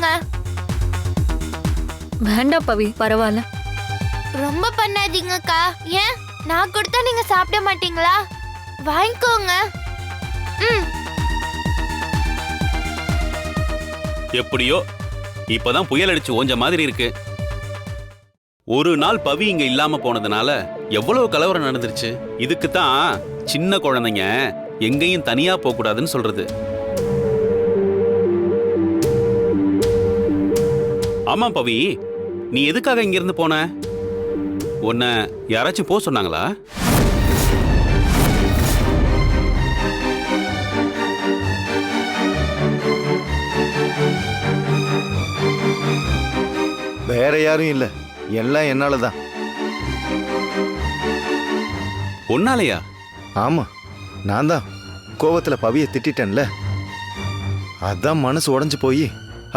சாப்பிடுங்க. வேண்டாம் பவி, பரவாயில்ல. ரொம்ப பண்ணாதீங்கக்கா. ஏன் நான் கொடுத்தா நீங்க சாப்பிட மாட்டீங்களா? வாங்கிக்கோங்க. எப்படியோ இப்பதான் புயல் அடிச்சு ஓஞ்ச மாதிரி இருக்கு. ஒரு நாள் பவி இங்க இல்லாம போனதுனால எவ்வளவு கலவரம் நடந்துருச்சு. இதுக்கு தான் சின்ன குழந்தைங்க எங்கேயும் தனியா போக கூடாதுன்னு சொல்றது. ஆமா பவி, நீ எதுக்காக இங்க இருந்து போன? உன்னை யாராச்சும் போக சொன்னாங்களா? வேற யாரும் இல்ல, எல்லாம் என்னாலதான். ஒன்னாலயா? ஆமா, நான் தான் கோவத்துல பவிய திட்டேன்ல, அதான் மனசு உடைஞ்சு போய்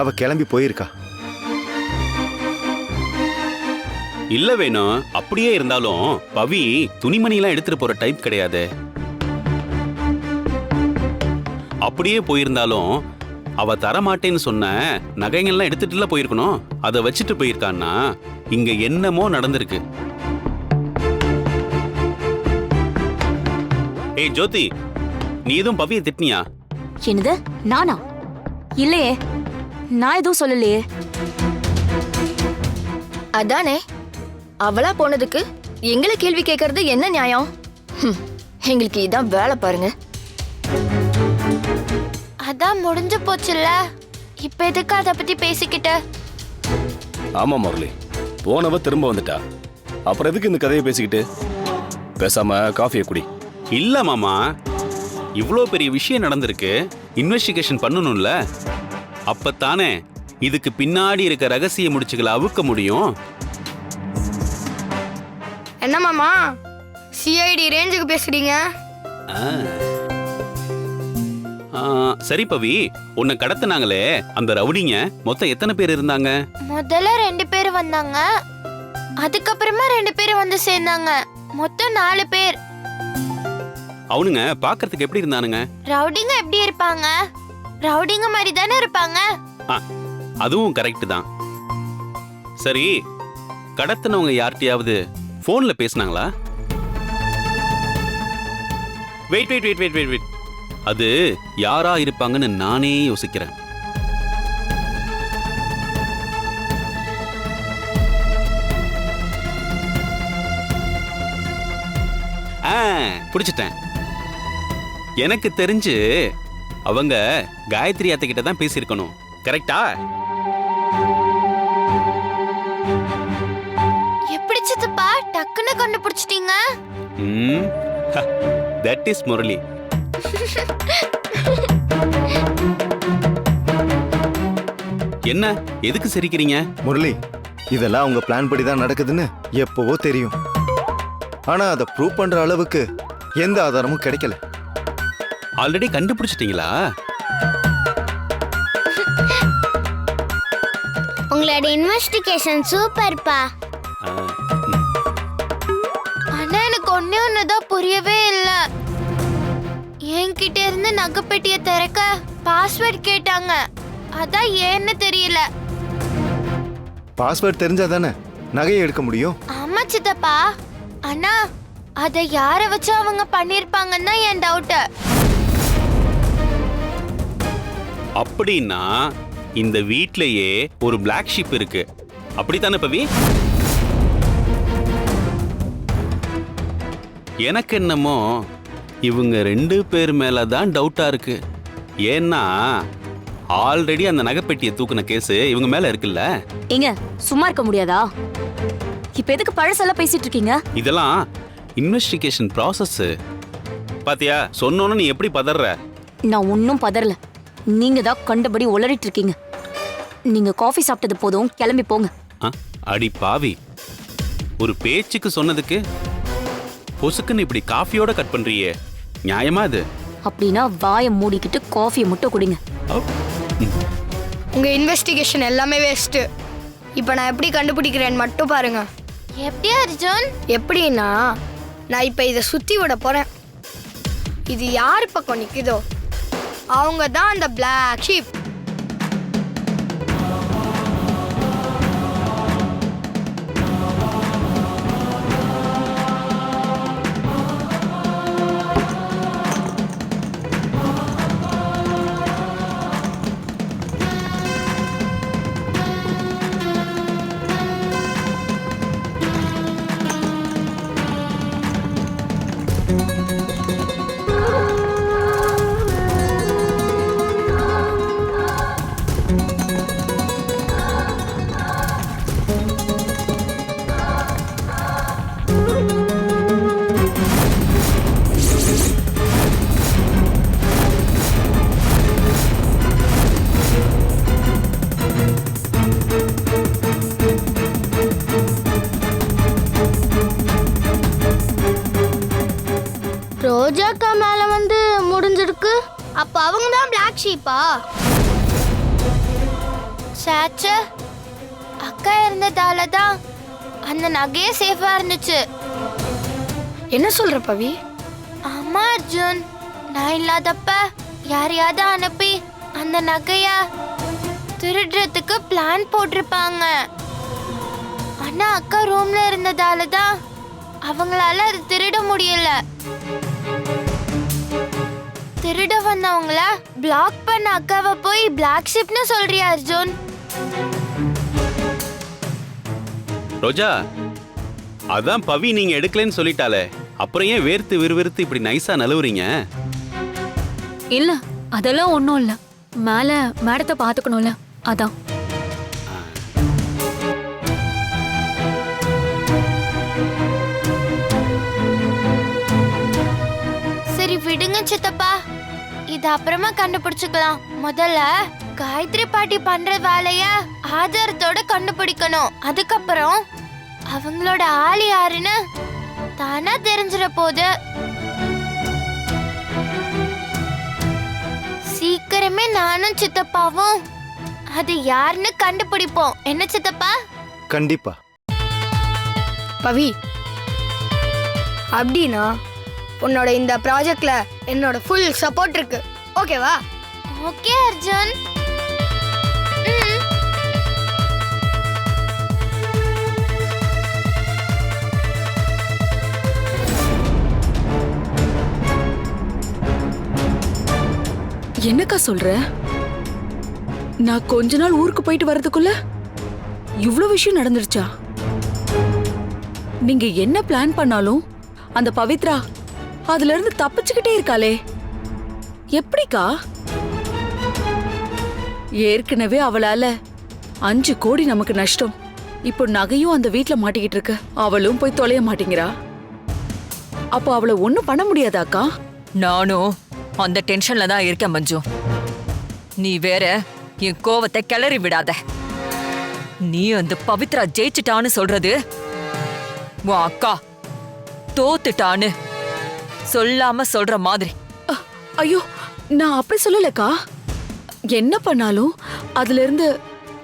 அவ கிளம்பி போயிருக்கா. இல்ல வேணும், அப்படியே இருந்தாலும் பவி துணிமணி எல்லாம் எடுத்துட்டு போற டைப் கிடையாது. அப்படியே போயிருந்தாலும் அவ தரமாட்டேன்னு சொன்ன நகைங்கள்லாம் எடுத்துட்டுல போயிருக்கணும். அதை வச்சுட்டு போயிருக்கான்னா இங்க என்னமோ நடந்திருக்கு. ஏய் ஜோதி, நீ எதுவும் பவியை திட்டினியா? என்னது, நானா? இல்லையே, நான் எதுவும் சொல்லலையே. அதானே, அவளா போனதுக்கு எங்களை கேள்வி கேட்கறது என்ன நியாயம்? எங்களுக்கு இதான் வேலை பாருங்க. அதான் முடிஞ்சு போச்சுல்ல, இப்ப எதுக்கு அத பத்தி பேசிக்கிட்ட? ஆமா முரளி, போனவ திரும்ப வந்துட்டா, அப்புறம் எதுக்கு இந்த கதையை பேசிக்கிட்டு? பேசாம காஃபியை குடி. இல்ல மாமா, இவ்ளோ பெரிய விஷயம் நடந்திருக்கு, இன்வெஸ்டிகேஷன் பண்ணணும்ல. அப்பத்தானே இதுக்கு பின்னாடி இருக்க ரகசிய முடிச்சுகளை அவுக்க முடியும். என்ன மாமா சிஐடி ரேஞ்சுக்கு பேசுறீங்க? சரி பவி, உன்னை கடத்தினாங்களே அந்த ரவுடிங்க மொத்தம் எத்தனை பேர் இருந்தாங்க? முதல்ல 2 பேர் வந்தாங்க, அதுக்கப்புறமா 2 பேர் வந்து சேர்ந்தாங்க. மொத்தம் 4 பேர். அவனுங்க பாக்குறதுக்கு எப்படி இருந்தானுங்க? ரவுடிங்க எப்படி இருப்பாங்க? ரவுடிங்க மாதிரி தானே இருப்பாங்க. அதுவும் கரெக்ட் தான். சரி, கடத்தினவங்க யார்கிட்டயாவது போன்ல பேசினாங்களா? Wait wait wait wait wait, அது யாரா இருப்பாங்கன்னு நானே யோசிக்கிறேன். பிடிச்சிட்டேன். எனக்கு தெரிஞ்சு அவங்க காயத்ரி அத்தை கிட்ட தான் பேசியிருக்கணும். கரெக்டா? எப்படி சித்தப்பா டக்குன்னு கண்டுபிடிச்சிட்டீங்க? That is Murali. என்ன எதுக்கு சிரிக்கிறீங்க? முரளி, இதெல்லாம் அவங்க பிளான் படி தான் நடக்குதுன்னு எப்பவோ தெரியும். ஆனா அதை ப்ரூவ் பண்ற அளவுக்கு எந்த ஆதாரமும் கிடைக்கல. ஆல்ரெடி கண்டுபிடிச்சிட்டீங்களா? உங்களோட இன்வெஸ்டிகேஷன் சூப்பர்ப்பா. ஆனா எனக்கு ஒண்ணுதான் புரியவே இல்ல. என்கிட்ட இருந்து நகைப்பெட்டியை திறக்க பாஸ்வேர்ட் கேட்டாங்க, அதான் ஏன்னு தெரியல. பாஸ்வேர்ட் தெரிஞ்சா தானே நகையை எடுக்க முடியும். ஆமா சித்தப்பா, ஆனா அதை யார வச்சு அவங்க பண்ணிருப்பாங்கன்னு தான் என் டவுட். அப்படின்னா இந்த வீட்லயே ஒரு பிளாக் ஷீப் இருக்கு, அப்படித்தானே பவி? எனக்கு என்னமோ இவங்க 2 பேர் மேலதான் டவுட்டா இருக்கு. ஏன்னா ஆல்ரெடி அந்த நகைப்பெட்டியை தூக்குன கேஸ் இவங்க மேல இருக்குல்ல. ஏங்க சும்மா இருக்க முடியாதா? இப்ப எதுக்கு பழசெல்லாம் பேசிட்டு இருக்கீங்க? இதெல்லாம் இன்வெஸ்டிகேஷன் ப்ராசஸ். பாத்தியா, சொன்னோன்னு நீ எப்படி பதற? நான் ஒன்னும் பதறல, நீங்க தான் கண்டபடி உளறிட்டு இருக்கீங்க. நீங்க காஃபி சாப்பிட்டது போதும், கிளம்பி போங்க. அடி பாவி, ஒரு பேச்சுக்கு சொன்னதுக்கு பொசுக்குன்னு இப்படி காஃபியோட கட் பண்றியே, நியாயமா அது? அப்படின்னா வாயை மூடிக்கிட்டு காஃபியை மட்டும் குடிங்க. உங்க இன்வெஸ்டிகேஷன் எல்லாமே வேஸ்ட். இப்போ நான் எப்படி கண்டுபிடிக்கிறேன்னு மட்டும் பாருங்க. எப்படி அர்ஜுன்? எப்படின்னா, நான் இப்போ இதை சுத்தி விட போறேன். இது யார் பக்கம் நிக்குதோ அவங்க தான் அந்த பிளாக் ஷீப். ரோஜாக்கா மேல வந்து முடிஞ்சிருக்கு. அப்ப அவங்க தான் பிளாக் ஷீப்பா? சாச்சா அக்கா இருந்ததால தான் அந்த நகையே சேஃபா இருந்துச்சு. என்ன சொல்ற பவி? ஆமா அர்ஜுன், நான் இல்லாதப்ப யாரையாவது அனுப்பி அந்த நகைய திருடுறதுக்கு பிளான் போட்டிருப்பாங்க. ஆனா அக்கா ரூம்ல இருந்ததால தான் அவங்களால அது திருட முடியல. திருட வந்தவங்கள பிளாக் பண்ண அக்காவை போய் பிளாக் ஷிப்னு சொல்றியா அர்ஜுன்? ரோஜா, அதான் பவி நீங்க எடுக்கலன்னு சொல்லிட்டாலே, அப்புறம் ஏன் வேர்த்து விறுவிறுத்து இப்படி நைஸா நழுவுறீங்க? இல்ல அதெல்லாம் ஒண்ணும் இல்ல. மேல மேடத்தை பாத்துக்கணும்ல, அதான். சரி விடுங்க சித்தப்பா, இது அப்புறமா கண்டுபிடிச்சுக்கலாம். முதல்ல காயத்ரி பாட்டி பண்ற வேலைய ஆதாரத்தோட கண்டுபிடிக்கணும். அதுக்கப்புறம் அவங்களோட ஆள் யாருன்னு தானா தெரிஞ்சிட போகுது. சீக்கிரமே நானும் சித்தப்பாவும் அது யாருன்னு கண்டுபிடிப்போம். என்ன சித்தப்பா? கண்டிப்பா. பவி, அப்படின்னா உன்னோட இந்த ப்ராஜெக்ட்ல என்னோட ஃபுல் சப்போர்ட் இருக்கு. ஓகேவா? ஓகே அர்ஜுன். என்னக்கா சொல்ற? நான் கொஞ்ச நாள் ஊருக்கு போயிட்டு வர்றதுக்குள்ள இவ்ளோ விஷயம் நடந்துருச்சா? நீங்க என்ன பிளான் பண்ணாலும் அந்த பவித்ரா அதுல இருந்து தப்பிச்சுக்கிட்டே இருக்காளே, எப்படிக்கா? ஏற்கனவே அவளால 5 கோடி நமக்கு நஷ்டம். இப்போ நகையும் அந்த வீட்ல மாட்டிக்கிட்டு இருக்கு. அவளும் போய் தொலைய மாட்டேங்கிறா. அப்போ அவளை ஒண்ணும் பண்ண முடியாதாக்கா? நானும் அந்த டென்ஷன்ல தான் இருக்கேன் மஞ்சு. நீ வேற என் கோவத்தை கிளறி விடாத. நீ அந்த பவித்ரா ஜெயிச்சுட்டான்னு சொல்றது உன் அக்கா தோத்துட்டான்னு சொல்லாம சொல்ற மாதிரி. ஐயோ, நான் அப்படி சொல்லலக்கா. என்ன பண்ணாலும் அதுல இருந்து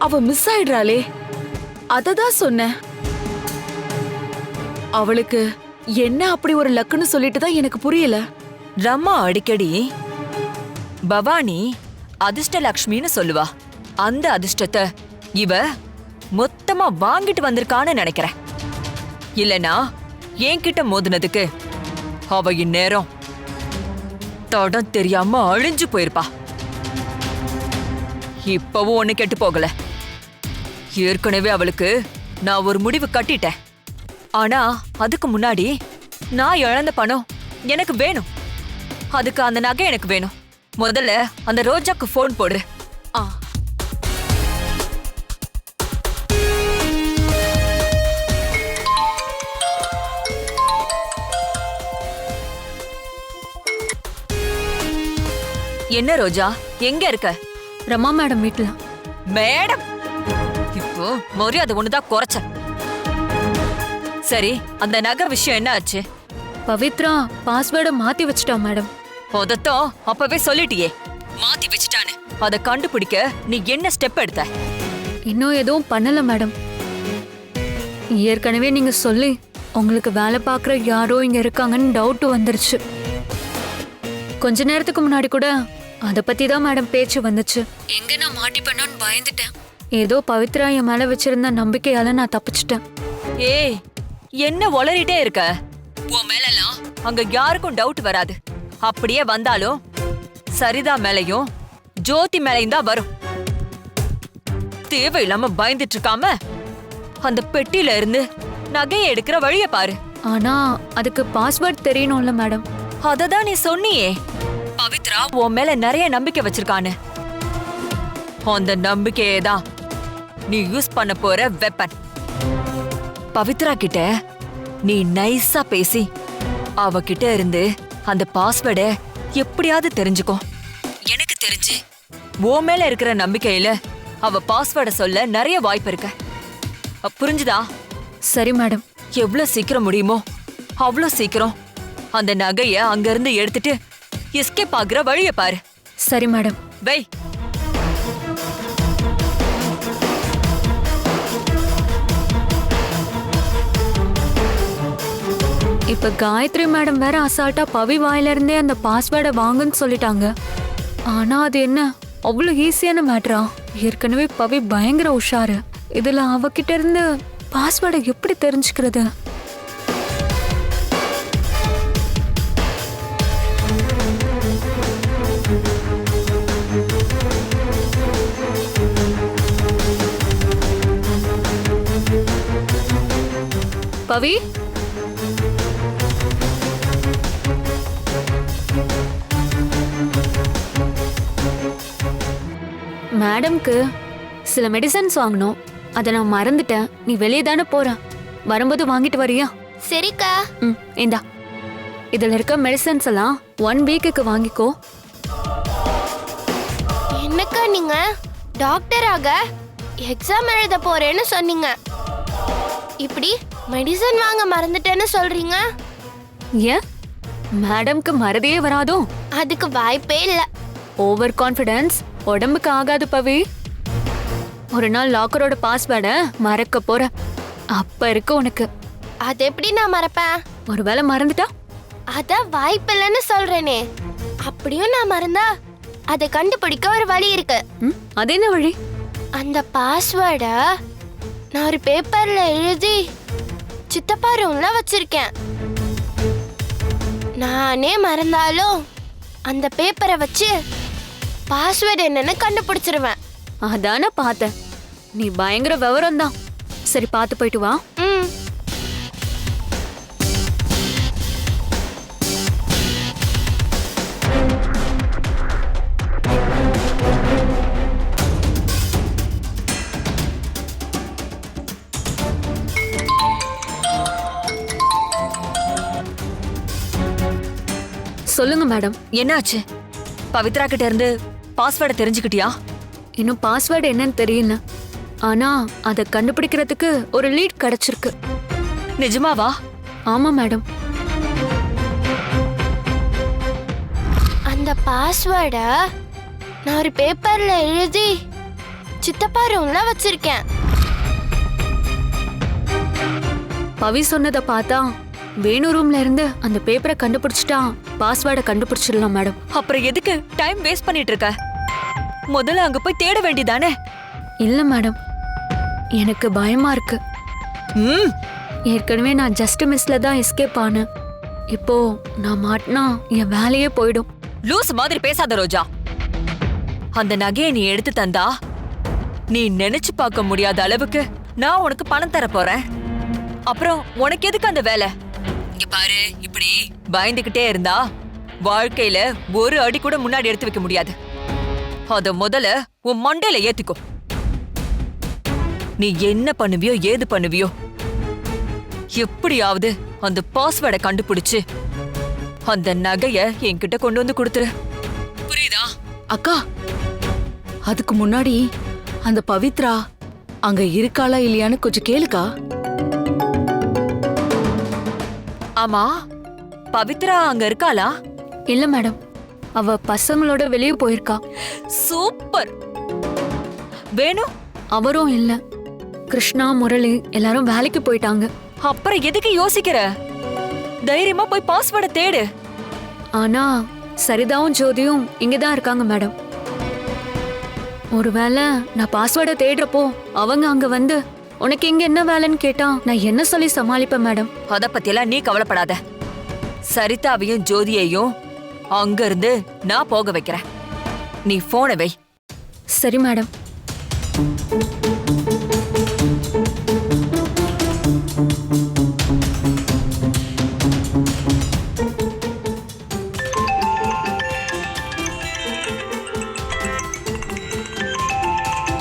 அவ மிஸ் ஆயிடுறாளே, அததான் சொன்னேன். அவளுக்கு என்ன அப்படி ஒரு லக்குன்னு சொல்லிட்டு தான் எனக்கு புரியல. ரம்மா அடிக்கடி பவானி அதிர்ஷ்டலக்ஷ்மின்னு சொல்லுவா. அந்த அதிர்ஷ்டத்தை இவ மொத்தமா வாங்கிட்டு வந்திருக்கான்னு நினைக்கிறேன். இல்லனா என்கிட்ட மோதினதுக்கு அவ இந்நேரம் தடம் தெரியாம அழிஞ்சு போயிருப்பா. இப்பவும் ஒண்ணு கெட்டு போகல. ஏற்கனவே அவளுக்கு நான் ஒரு முடிவு கட்டிட்டேன். ஆனா அதுக்கு முன்னாடி நான் இழந்த பணம் எனக்கு வேணும். அதுக்கு அந்த நகை எனக்கு வேணும். முதல்ல அந்த ரோஜாக்கு போன் போடு. என்ன ரோஜா, எங்க இருக்க? ரமா மேடம் வீட்ல. மேடம், இப்போ மரியாதை ஒண்ணுதான் குறைச்ச. சரி, அந்த நகை விஷயம் என்ன ஆச்சு? பவித்ரா பாஸ்வேர்டை மாத்தி வச்சிட்டா மேடம். அதத்தான் அப்பவே சொல்லிட்டியே, மாத்தி வச்சுட்டான்னு. அதை கண்டுபிடிக்க நீ என்ன ஸ்டெப் எடுத்த? இன்னும் எதுவும் பண்ணல மேடம். ஏற்கனவே நீங்க சொல்லி உங்களுக்கு வேலை பார்க்குற யாரோ இங்க இருக்காங்கன்னு டவுட் வந்துருச்சு. கொஞ்ச நேரத்துக்கு முன்னாடி கூட அதை பத்தி தான் மேடம் பேச்சு வந்துச்சு. எங்க நான் மாட்டி பண்ணோன்னு பயந்துட்டேன். ஏதோ பவித்ரா என் மேல வச்சிருந்த நம்பிக்கையால நான் தப்பிச்சிட்டேன். ஏய், என்ன உளறிட்டே இருக்க? உன் மேலலாம் அங்க யாருக்கும் டவுட் வராது. அப்படியே வந்தாலும் சரிதா மேலையும் ஜோதி மேலையும் தான் வரும். தேவையில்லாம பயந்துட்டு இருக்காம அந்த பெட்டியில இருந்து நகையை எடுக்கிற வழிய பாரு. ஆனா அதுக்கு பாஸ்வேர்ட் தெரியணும்ல மேடம். அததான் நீ சொன்னியே, பவித்ரா உன் மேல நிறைய நம்பிக்கை வச்சிருக்கான்னு. அந்த நம்பிக்கையே தான் நீ யூஸ் பண்ண போற வெப்பன். பவித்ரா கிட்ட நீ நைஸா பேசி அவகிட்ட இருந்து அந்த பாஸ்வேர்டை எப்படியாவது தெரிஞ்சுக்கோ. எனக்கு தெரிஞ்சு உன் மேல இருக்கிற நம்பிக்கையில அவ பாஸ்வேர்டை சொல்ல நிறைய வாய்ப்பு இருக்கு. புரிஞ்சுதா? சரி மேடம். எவ்வளவு சீக்கிரம் முடியுமோ அவ்வளவு சீக்கிரம் அந்த நகைய அங்க இருந்து எடுத்துட்டு எஸ்கேப் ஆகுற வழிய பாரு. சரி மேடம். வை. இப்ப காயத்ரி மேடம் வேற அசால்ட்டா பவி வாயில இருந்தே அந்த பாஸ்வேர்டை வாங்குன்னு சொல்லிட்டாங்க. ஆனா அது என்ன அவ்வளவு ஈஸியான மேட்டரா? ஏற்கனவே பவி பயங்கர உஷாரு. இதுல அவகிட்ட இருந்து பாஸ்வேர்டை எப்படி தெரிஞ்சுக்கிறது? பவி, மேடம்க்கு சில மெடிசன்ஸ் வாங்கணும். அதை நான் மறந்துட்டேன். நீ வெளியே தானே போற, வரும்போது வாங்கிட்டு வரியா? சரிக்கா. இந்தா, இதுல இருக்க மெடிசன்ஸ் எல்லாம் 1 வீக்குக்கு வாங்கிக்கோ. என்னக்கா நீங்க டாக்டராக எக்ஸாம் எழுத போறேன்னு சொன்னீங்க, இப்படி மெடிசன் வாங்க மறந்துட்டேன்னு சொல்றீங்க? ஏன் மேடம்க்கு மறதியே வராதோ? அதுக்கு வாய்ப்பே இல்ல. ஓவர் கான்ஃபிடன்ஸ் உடம்புக்கு ஆகாது பவி. ஒரு நாள் லாக்கரோட பாஸ்வேர்டை மறக்க போற, அப்ப இருக்கு உனக்கு. அது எப்படி நான் மறப்பேன்? ஒருவேளை மறந்துட்டா? அதான் வாய்ப்பு இல்லைன்னு சொல்றேனே. அப்படியும் நான் மறந்தா அதை கண்டுபிடிக்க ஒரு வழி இருக்கு. அது என்ன வழி? அந்த பாஸ்வேர்ட நான் ஒரு பேப்பர்ல எழுதி சித்தப்பா ரூம்ல வச்சிருக்கேன். நானே மறந்தாலும் அந்த பேப்பரை வச்சு பாஸ்வேர்டு என்னன்னு கண்டுபிடிச்சிருவேன். அதானே பார்த்தேன், நீ பயங்கர விவரம் தான். சரி, பார்த்து போயிட்டு வா. சொல்லுங்க மேடம். என்னாச்சு? பவித்ரா கிட்ட இருந்து பாஸ்வேர்டை தெரிஞ்சுக்கிட்டியா? இன்னும் பாஸ்வேர்டு என்னன்னு தெரியல. ஆனா அதை கண்டுபிடிக்கிறதுக்கு ஒரு லீட் கிடைச்சிருக்கு. நிஜமாவா? ஆமா மேடம். அந்த பாஸ்வேர்ட நான் ஒரு பேப்பர்ல எழுதி சித்தப்பா ரூம்ல வச்சிருக்கேன். பவி சொன்னதை பார்த்தா வேணு ரூம்ல இருந்து அந்த பேப்பரை கண்டுபிடிச்சிட்டா பாஸ்வேர்டை கண்டுபிடிச்சிடலாம் மேடம். அப்புறம் எதுக்கு டைம் வேஸ்ட் பண்ணிட்டு இருக்க? முதல்ல அங்க போய் தேட வேண்டியதானே? இல்ல மேடம், எனக்கு பயமா இருக்கு. ஏற்கனவே நான் ஜஸ்ட் மிஸ்ல தான் எஸ்கேப் ஆனேன். இப்போ நான் மாட்டினா என் வேலையே போயிடும். லூஸ் மாதிரி பேசாத ரோஜா. அந்த நகையை நீ எடுத்து தந்தா நீ நினைச்சு பார்க்க முடியாத அளவுக்கு நான் உனக்கு பணம் தர போறேன். அப்புறம் உனக்கு எதுக்கு அந்த வேலை? இங்க பாரு, இப்படி பயந்துகிட்டே இருந்தா வாழ்க்கையில ஒரு அடி கூட முன்னாடி எடுத்து வைக்க முடியாது. அத முதல்ல உன் மண்டையில ஏத்திக்கோ. நீ என்ன பண்ணுவியோ ஏது பண்ணுவியோ, எப்படியாவது அந்த பாஸ்வேர்டை கண்டுபிடிச்சு அந்த நகைய என்கிட்ட கொண்டு வந்து கொடுத்துரு. புரியுதா? அக்கா, அதுக்கு முன்னாடி அந்த பவித்ரா அங்க இருக்காளா இல்லையான்னு கொஞ்சம் கேளுக்கா. ஆமா, பவித்ரா அங்க இருக்காளா? இல்ல மேடம், அவ பசங்களோட வெளியே போயிருக்கா. சூப்பர். வேணும்? அவரும் இல்ல. கிருஷ்ணா, முரளி எல்லாரும் வேலைக்கு போயிட்டாங்க. அப்புறம் எதுக்கு யோசிக்கிற? தைரியமா போய் பாஸ்வேர்டை தேடு. ஆனா சரிதாவும் ஜோதியும் இங்கதான் இருக்காங்க மேடம். ஒருவேளை நான் பாஸ்வேர்டை தேடுறப்போ அவங்க அங்க வந்து உனக்கு இங்க என்ன வேலைன்னு கேட்டா நான் என்ன சொல்லி சமாளிப்பேன் மேடம்? அத பத்தியெல்லாம் நீ கவலைப்படாத. சரிதாவையும் ஜோதியையும் அங்க இருந்து நான் போக வைக்கிறேன். நீ போனை வை. சரி மேடம்.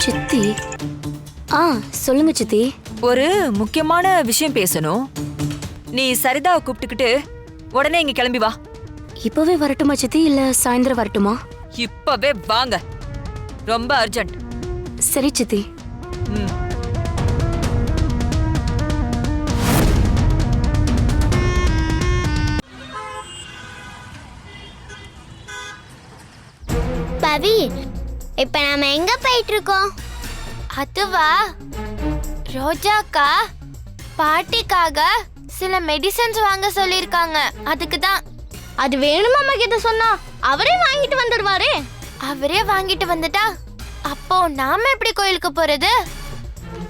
சித்தி. சொல்லுங்க சித்தி. ஒரு முக்கியமான விஷயம் பேசணும். நீ சரிதாவை கூப்பிட்டுக்கிட்டு உடனே இங்க கிளம்பி வா. இப்பவே வரட்டுமா சித்தி, இல்ல சாயந்தரம் வரட்டுமா? இப்பவே வாங்க, ரொம்ப அர்ஜென்ட். சரி சித்தி. பவி, இப்ப நாம எங்க போயிட்டு இருக்கோம்? அதுவா, ரோஜாக்கா பாட்டிக்காக சில மெடிசன்ஸ் வாங்க சொல்லிருக்காங்க. அதுக்கு தான். அது வேணுமா அம்மா கிட்ட சொன்னா அவரே வாங்கிட்டு வந்துடுவாரே. அவரே வாங்கிட்டு வந்துட்டா அப்போ நாம எப்படி கோயிலுக்கு போறது?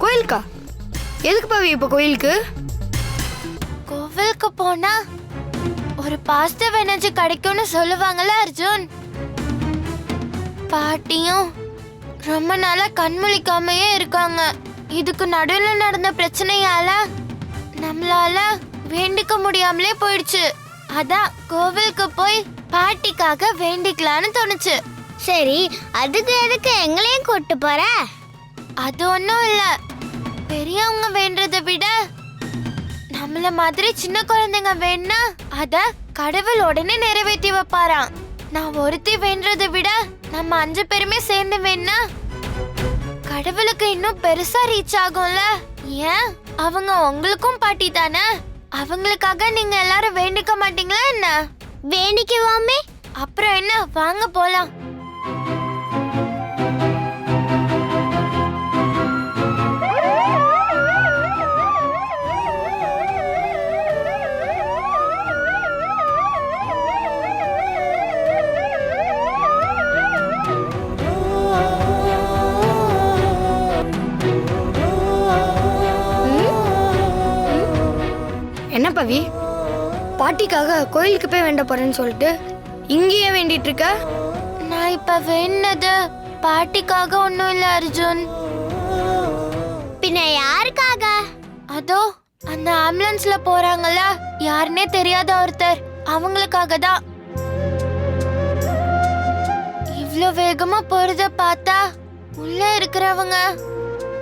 கோயிலுக்கா? எதுக்கு பவி இப்ப கோயிலுக்கு? கோவிலுக்கு போனா ஒரு பாசிட்டிவ் எனர்ஜி கிடைக்கும்னு சொல்லுவாங்கல்ல அர்ஜுன். பாட்டியும் ரொம்ப நாளா கண்முழிக்காமையே இருக்காங்க. இதுக்கு நடுவுல நடந்த பிரச்சனையால நம்மளால வேண்டிக்க முடியாமலே போயிடுச்சு. அதான் கோவிலுக்கு போய் பாட்டிக்காக வேண்டிக்கலான்னு தோணுச்சு. சரி, அதுக்கு எதுக்கு எங்களையும் கூட்டு போற? அது ஒன்றும் இல்ல, பெரியவங்க வேண்டதை விட நம்மள மாதிரி சின்ன குழந்தைங்க வேணா அத கடவுள் உடனே நிறைவேற்றி வைப்பாராம். நான் ஒருத்தி வேண்டதை விட நம்ம 5 பேருமே சேர்ந்து வேணா கடவுளுக்கு இன்னும் பெருசா ரீச் ஆகும்ல. ஏன், அவங்க உங்களுக்கும் பாட்டி தானே. அவங்களுக்காக நீங்க எல்லாரும் வேண்டிக்க மாட்டீங்களா என்ன? வேண்டிக்குவாமே. அப்புறம் என்ன, வாங்க போலாம். என்ன பவி, பாட்டிக்காக கோயிலுக்கு போய் வேண்ட போறேன்னு சொல்லிட்டு இங்கேயே வேண்டிட்டு இருக்க? நான் இப்ப வேண்டது பாட்டிக்காக ஒண்ணும் இல்ல அர்ஜுன். பின்ன யாருக்காக? அதோ அந்த ஆம்புலன்ஸ்ல போறாங்கல்ல, யாருன்னே தெரியாத ஒருத்தர், அவங்களுக்காக தான். இவ்ளோ வேகமா போறத பார்த்தா உள்ள இருக்கிறவங்க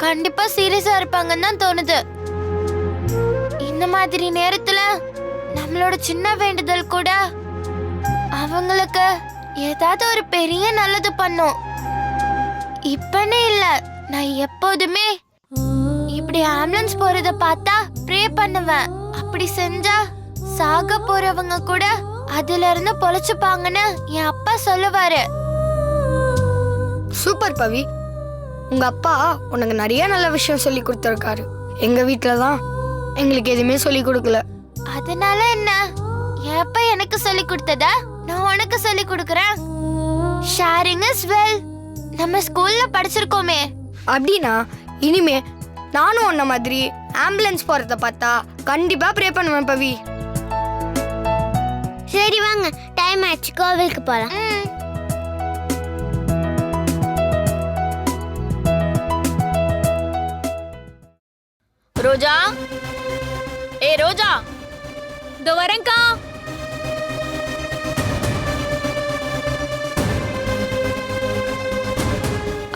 கண்டிப்பா சீரியஸா இருப்பாங்கன்னு தான் தோணுது. இந்த மாதிரி நேரத்துல நம்மளோட சின்ன வேண்டுதல் கூட அவங்களுக்கு ஏதாவது ஒரு பெரிய நல்லது பண்ணும். இப்பனே இல்ல, நான் எப்போதுமே இப்படி ஆம்புலன்ஸ் போறத பார்த்தா ப்ரே பண்ணுவேன். அப்படி செஞ்சா சாக போறவங்க கூட அதுல இருந்து பொழைச்சுப்பாங்கன்னு என் அப்பா சொல்லுவாரு. சூப்பர் பவி, உங்க அப்பா உனக்கு நிறைய நல்ல விஷயம் சொல்லி கொடுத்துருக்காரு. எங்க வீட்டுலதான் எங்களுக்கு எதுவுமே சொல்லி கொடுக்கல. அதனால என்ன, என் அப்பா எனக்கு சொல்லி கொடுத்ததா நான் உனக்கு சொல்லி கொடுக்கறேன். ஷேரிங் இஸ் வெல், நம்ம ஸ்கூல்ல படிச்சிருக்கோமே. அப்படின்னா இனிமே நானும் உன்ன மாதிரி ஆம்புலன்ஸ் போறத பார்த்தா கண்டிப்பா ப்ரே பண்ணுவேன் பவி. சரி வாங்க, டைம் ஆச்சு, கோவிலுக்கு போலாம். ரோஜா, ஏ ரோஜா, இதோ வரேன்க்கா.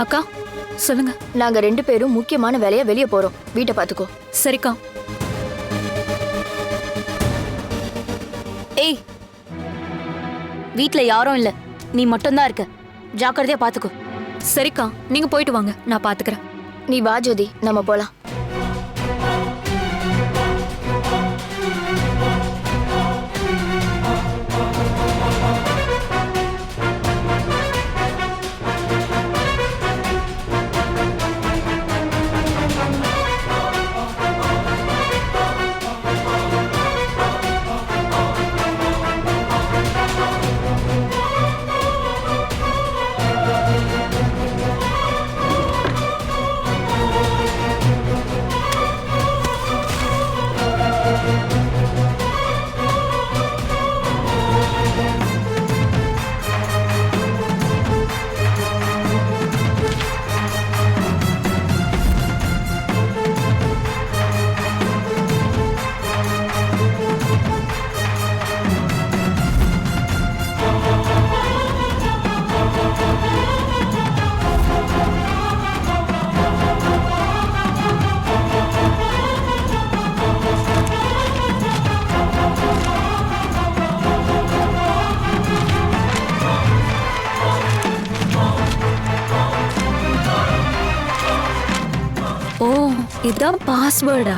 அக்கா சொல்லுங்க. நாங்க 2 பேரும் முக்கியமான வேலையா வெளியே போறோம். வீட்டை பாத்துக்கோ. சரிக்கா. ஏய், வீட்ல யாரும் இல்ல, நீ மட்டும்தான் இருக்க. ஜாக்கிரதையா பாத்துக்கோ. சரிக்கா, நீங்க போயிட்டு வாங்க, நான் பாத்துக்கிறேன். நீ வா ஜோதி, நம்ம போலாம். ஓ, இதான் பாஸ்வேர்டா?